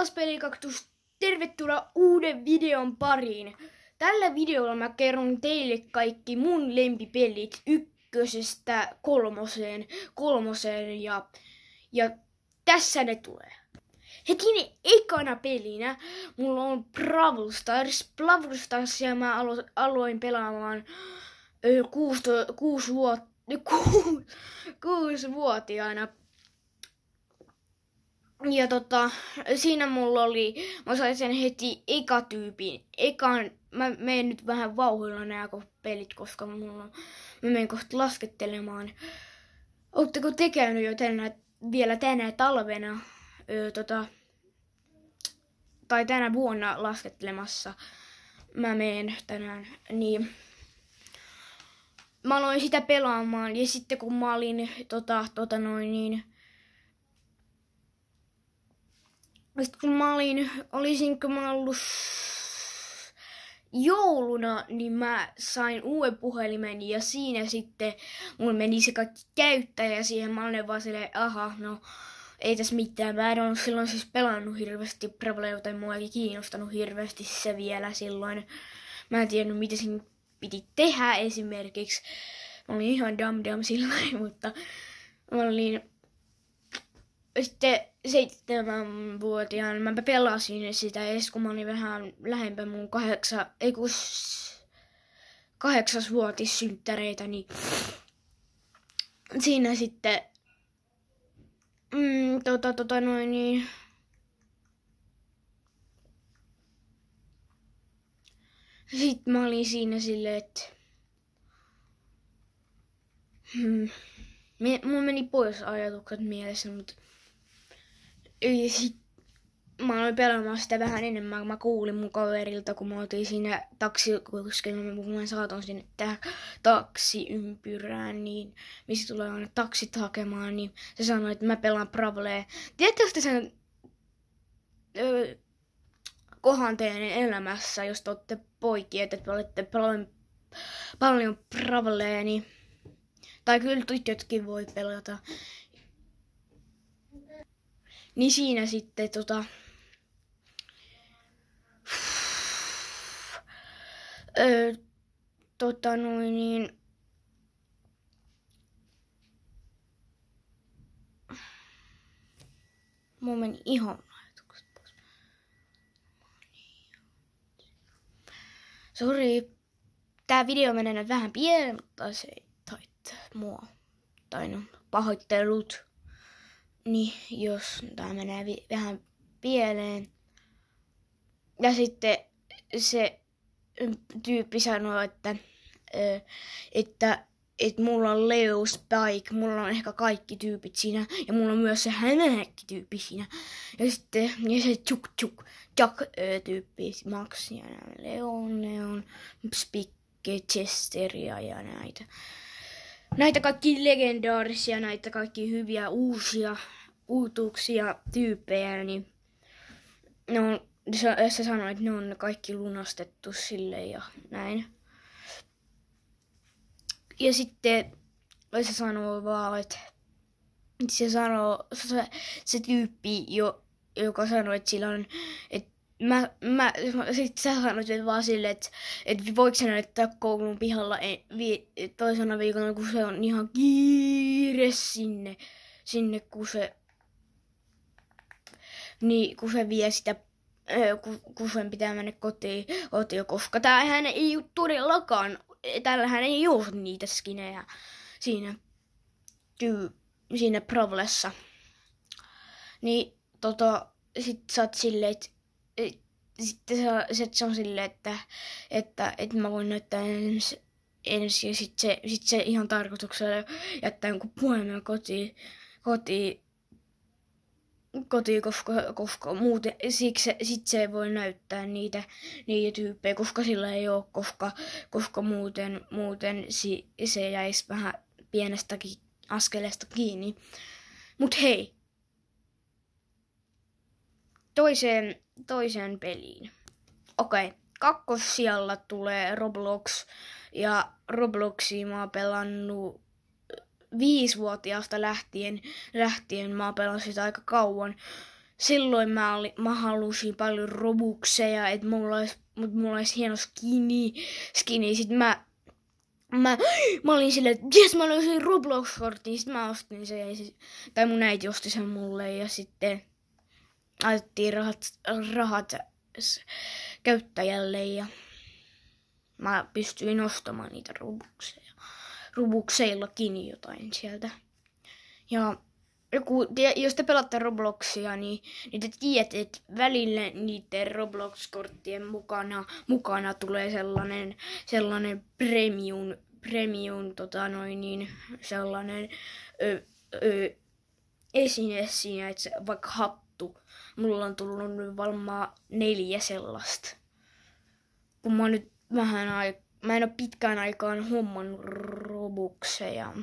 taas Pelikaktus, tervetuloa uuden videon pariin. Tällä videolla mä kerron teille kaikki mun lempipelit ykkösestä kolmoseen ja tässä ne tulee. Heti ekana pelinä mulla on Brawl Stars. Brawl Starsia mä aloin pelaamaan 6-vuotiaana. Ja siinä mulla oli, mä sain sen heti ekatyypin. Mä menen nyt vähän vauhdilla nää pelit, koska mä menen kohta laskettelemaan. Ootteko te käynyt jo vielä tänä talvena, tai tänä vuonna laskettelemassa? Mä menen tänään, niin mä aloin sitä pelaamaan ja sitten kun mä olin sitten kun olisinko mä ollut jouluna, niin mä sain uuden puhelimen ja siinä sitten mulla meni se kaikki käyttäjä siihen. Mä olin vaan silleen, no ei tässä mitään. Mä en ollut silloin siis pelannut hirveästi Bravlea, joten mua ei kiinnostanut hirveästi se vielä silloin. Mä en tiennyt mitä siinä piti tehdä esimerkiksi. Mä olin ihan dum silloin, mutta mä olin sitten 7-vuotiaana mä pelasin sitä edes, kun mä olin vähän lähempää mun 8-vuotissynttäreitä, niin siinä sitten sitten mä olin siinä silleen, että mulla meni pois ajatukset mielessä, mutta mä aloin pelaamaan sitä vähän enemmän. Mä kuulin mun kaverilta, kun mä oltiin siinä taksikuskella, kun mä saatoin sinne taksiympyrään, niin missä tulee aina taksit hakemaan, niin se sanoi, että mä pelaan Bravlea. Tiedättekö sen kohan teidän elämässä, jos te olette poikia, että olette paljon Bravlea, niin tai kyllä tyttötkin voi pelata. Niin siinä sitten mulla meni ihan ajatukset pois. Sori, tää video menee nyt vähän pieleen, mutta se ei taittaa mua. Tai no, pahoittelut. Niin, jos tää menee vähän pieleen. Ja sitten se tyyppi sanoi, että mulla on Leo Spike, mulla on ehkä kaikki tyypit siinä, ja mulla on myös se hämähäkki-tyyppi siinä. Ja sitten se tyyppi, Max ja Leon, Spikke, Chesteria ja näitä. Näitä kaikki legendaarisia, näitä kaikki hyviä uutuuksia tyyppejä, niin se sanoi, että ne on kaikki lunastettu sille ja näin. Ja sitten se sanoo vaan, että se tyyppi, joka sanoi, että sillä on, että sit sä sanoit vaan silleen, että voiko sä näyttää koulun pihalla toisena viikolla, kun se on ihan kiire sinne kun se vie sitä, kun sen pitää mennä kotiin, koska tämähän ei ole todellakaan, tällähän ei ole niitä skinejä siinä Bravlessa. Niin sit sä oot silleen, sitten se on silleen, että mä voin näyttää ensin ja sit se ihan tarkoituksella jättää jonkun puhelimen kotiin, koska muuten sit se ei voi näyttää niitä tyyppejä, koska sillä ei ole, koska muuten se jäisi vähän pienestäkin askeleesta kiinni. Mut hei, toiseen peliin. Okei, kakkossijalla tulee Roblox. Ja Robloxia mä oon pelannut 5-vuotiaasta lähtien mä oon pelannut sitä aika kauan. silloin mä halusin paljon Robuxeja, että mulla olisi hieno skini. Sitten mä olin silleen, että jes, mä löysin Roblox-kortin. Sitten mä ostin sen, tai mun äiti osti sen mulle, ja sitten laitettiin rahat käyttäjälle, ja mä pystyin ostamaan niitä Robuxeillakin jotain sieltä. Ja jos te pelaatte Robloxia, niin te tiedätte, että välillä niiden Roblox-korttien mukana tulee sellainen premium sellainen esine siinä, että vaikka hattu. Mulla on tullut nyt varmaan 4 sellaista. Kun mä en ole pitkään aikaan hommannut Robuxeja.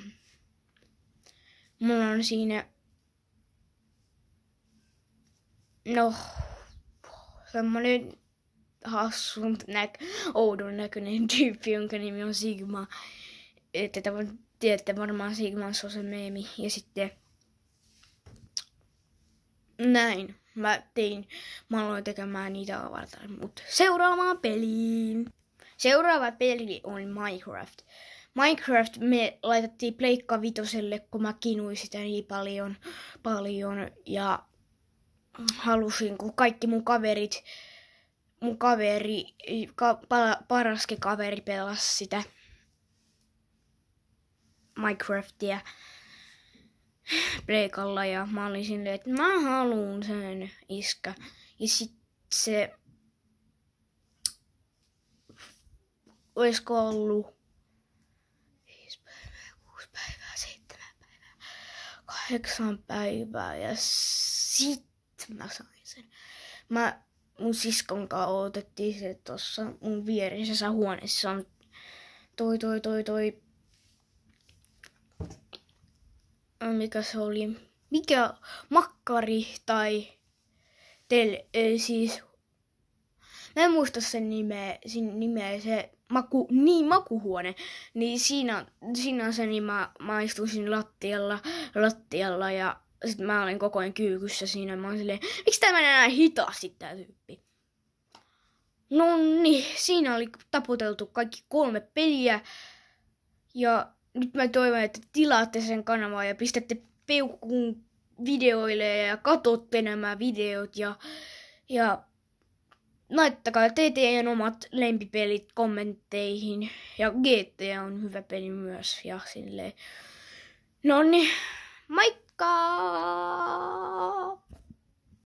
Mulla on siinä semmonen oudon näköinen tyyppi, jonka nimi on Sigma. Että tiedätte varmaan Sigma, se on se meemi. Ja sitten näin. Mä aloin tekemään niitä avatar, mutta seuraavaan peliin. Seuraava peli on Minecraft. Minecraft me laitettiin Pleikka Vitoselle, kun mä kinuin sitä niin paljon ja halusin, kun kaikki paraskin kaveri pelasi sitä Minecraftia Pleikalla ja mä olin silleen, että mä haluun sen iskä. Ja sit se oisko ollut 5 päivää, 6 päivää, 7 päivää, 8 päivää ja sit mä sain sen. Mun siskon kanssa otettiin se tossa mun vierisessä huoneessa on toi mikä se oli? Mikä makkari tai siis mä en muista sen nimeä se makuhuone. Niin siinä on se, niin mä istuin lattialla ja sit mä olin koko ajan kyykyssä siinä. Mä olin silleen, miksi tää menee näin hitaasti tää tyyppi? No niin, siinä oli taputeltu kaikki 3 peliä. Ja nyt mä toivon, että tilaatte sen kanavan ja pistätte peukkuun videoille ja katsotte nämä videot ja laittakaa teidän omat lempipelit kommentteihin. Ja GTA on hyvä peli myös ja silleen. Noniin, moikka!